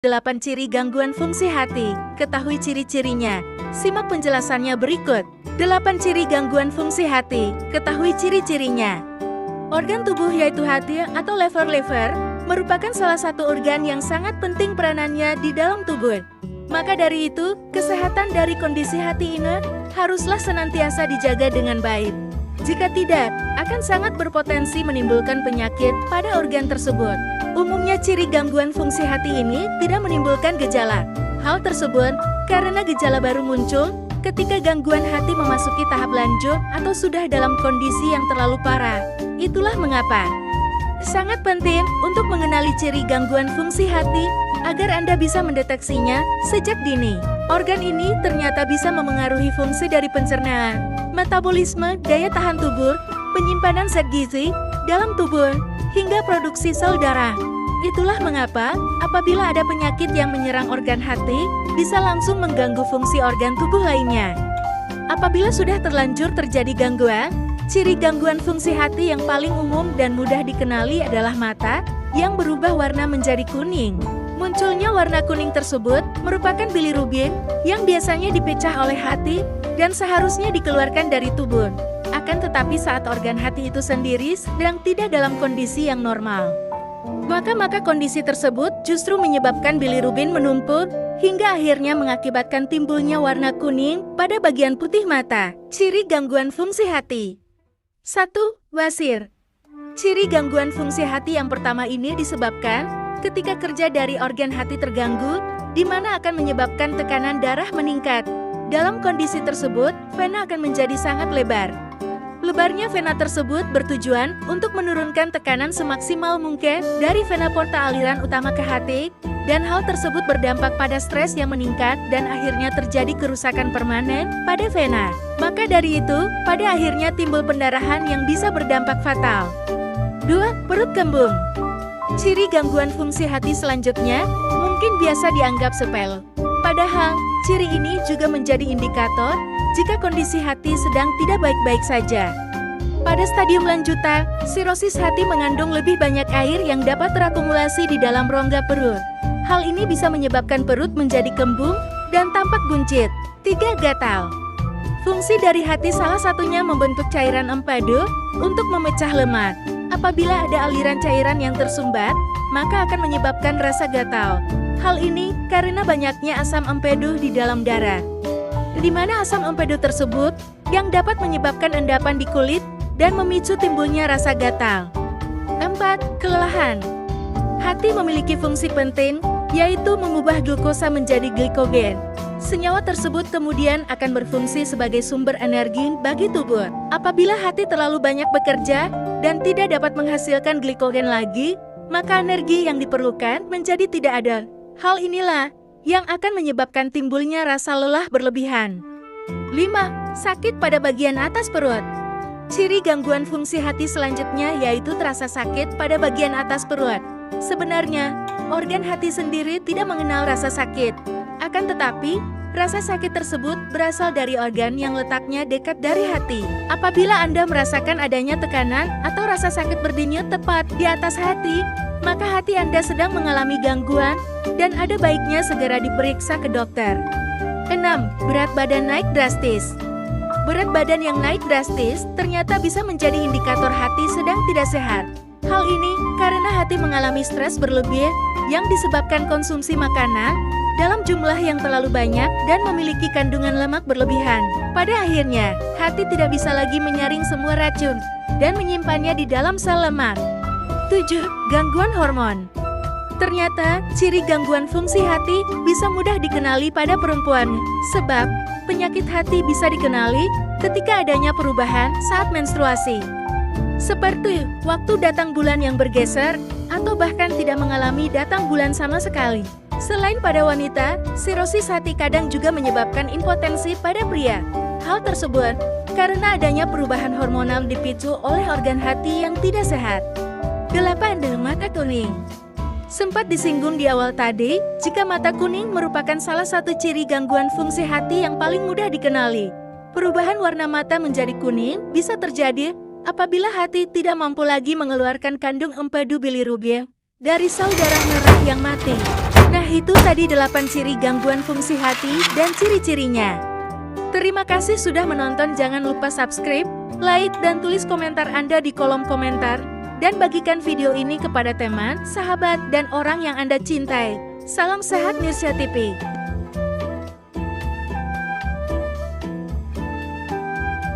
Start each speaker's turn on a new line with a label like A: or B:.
A: 8 ciri gangguan fungsi hati. Ketahui ciri-cirinya. Simak penjelasannya berikut. 8 ciri gangguan fungsi hati. Ketahui ciri-cirinya. Organ tubuh yaitu hati atau lever merupakan salah satu organ yang sangat penting peranannya di dalam tubuh. Maka dari itu, kesehatan dari kondisi hati ini haruslah senantiasa dijaga dengan baik. Jika tidak, akan sangat berpotensi menimbulkan penyakit pada organ tersebut. Umumnya ciri gangguan fungsi hati ini tidak menimbulkan gejala. Hal tersebut karena gejala baru muncul ketika gangguan hati memasuki tahap lanjut atau sudah dalam kondisi yang terlalu parah. Itulah mengapa sangat penting untuk mengenali ciri gangguan fungsi hati agar Anda bisa mendeteksinya sejak dini. Organ ini ternyata bisa memengaruhi fungsi dari pencernaan, metabolisme, daya tahan tubuh, penyimpanan zat gizi dalam tubuh, hingga produksi sel darah. Itulah mengapa, apabila ada penyakit yang menyerang organ hati, bisa langsung mengganggu fungsi organ tubuh lainnya. Apabila sudah terlanjur terjadi gangguan, ciri gangguan fungsi hati yang paling umum dan mudah dikenali adalah mata yang berubah warna menjadi kuning. Munculnya warna kuning tersebut merupakan bilirubin yang biasanya dipecah oleh hati dan seharusnya dikeluarkan dari tubuh. Akan tetapi saat organ hati itu sendiri sedang tidak dalam kondisi yang normal, maka kondisi tersebut justru menyebabkan bilirubin menumpuk hingga akhirnya mengakibatkan timbulnya warna kuning pada bagian putih mata. Ciri gangguan fungsi hati. 1. Wasir. Ciri gangguan fungsi hati yang pertama ini disebabkan ketika kerja dari organ hati terganggu, di mana akan menyebabkan tekanan darah meningkat. Dalam kondisi tersebut, vena akan menjadi sangat lebar. Lebarnya vena tersebut bertujuan untuk menurunkan tekanan semaksimal mungkin dari vena porta aliran utama ke hati, dan hal tersebut berdampak pada stres yang meningkat dan akhirnya terjadi kerusakan permanen pada vena. Maka dari itu, pada akhirnya timbul pendarahan yang bisa berdampak fatal. 2. Perut kembung. Ciri gangguan fungsi hati selanjutnya mungkin biasa dianggap sepele. Padahal, ciri ini juga menjadi indikator jika kondisi hati sedang tidak baik-baik saja. Pada stadium lanjutan, sirosis hati mengandung lebih banyak air yang dapat terakumulasi di dalam rongga perut. Hal ini bisa menyebabkan perut menjadi kembung dan tampak buncit. 3. Gatal. Fungsi dari hati salah satunya membentuk cairan empedu untuk memecah lemak. Apabila ada aliran cairan yang tersumbat, maka akan menyebabkan rasa gatal. Hal ini karena banyaknya asam empedu di dalam darah, di mana asam empedu tersebut yang dapat menyebabkan endapan di kulit dan memicu timbulnya rasa gatal. 4. Kelelahan. Hati memiliki fungsi penting, yaitu mengubah glukosa menjadi glikogen. Senyawa tersebut kemudian akan berfungsi sebagai sumber energi bagi tubuh. Apabila hati terlalu banyak bekerja dan tidak dapat menghasilkan glikogen lagi, maka energi yang diperlukan menjadi tidak ada. Hal inilah yang akan menyebabkan timbulnya rasa lelah berlebihan. 5. Sakit pada bagian atas perut. Ciri gangguan fungsi hati selanjutnya yaitu terasa sakit pada bagian atas perut. Sebenarnya, organ hati sendiri tidak mengenal rasa sakit. Akan tetapi, rasa sakit tersebut berasal dari organ yang letaknya dekat dari hati. Apabila Anda merasakan adanya tekanan atau rasa sakit berdenyut tepat di atas hati, maka hati Anda sedang mengalami gangguan dan ada baiknya segera diperiksa ke dokter. 6. Berat badan naik drastis. Berat badan yang naik drastis ternyata bisa menjadi indikator hati sedang tidak sehat. Hal ini karena hati mengalami stres berlebih yang disebabkan konsumsi makanan dalam jumlah yang terlalu banyak dan memiliki kandungan lemak berlebihan. Pada akhirnya, hati tidak bisa lagi menyaring semua racun dan menyimpannya di dalam sel lemak. 7. Gangguan hormon. Ternyata, ciri gangguan fungsi hati bisa mudah dikenali pada perempuan, sebab penyakit hati bisa dikenali ketika adanya perubahan saat menstruasi. Seperti waktu datang bulan yang bergeser, atau bahkan tidak mengalami datang bulan sama sekali. Selain pada wanita, sirosis hati kadang juga menyebabkan impotensi pada pria. Hal tersebut karena adanya perubahan hormonal dipicu oleh organ hati yang tidak sehat. 8. Mata kuning. Sempat disinggung di awal tadi, jika mata kuning merupakan salah satu ciri gangguan fungsi hati yang paling mudah dikenali. Perubahan warna mata menjadi kuning bisa terjadi apabila hati tidak mampu lagi mengeluarkan kandung empedu bilirubin dari sel darah merah yang mati. Nah itu tadi 8 ciri gangguan fungsi hati dan ciri-cirinya. Terima kasih sudah menonton, jangan lupa subscribe, like, dan tulis komentar Anda di kolom komentar. Dan bagikan video ini kepada teman, sahabat, dan orang yang Anda cintai. Salam sehat Mirsya TV.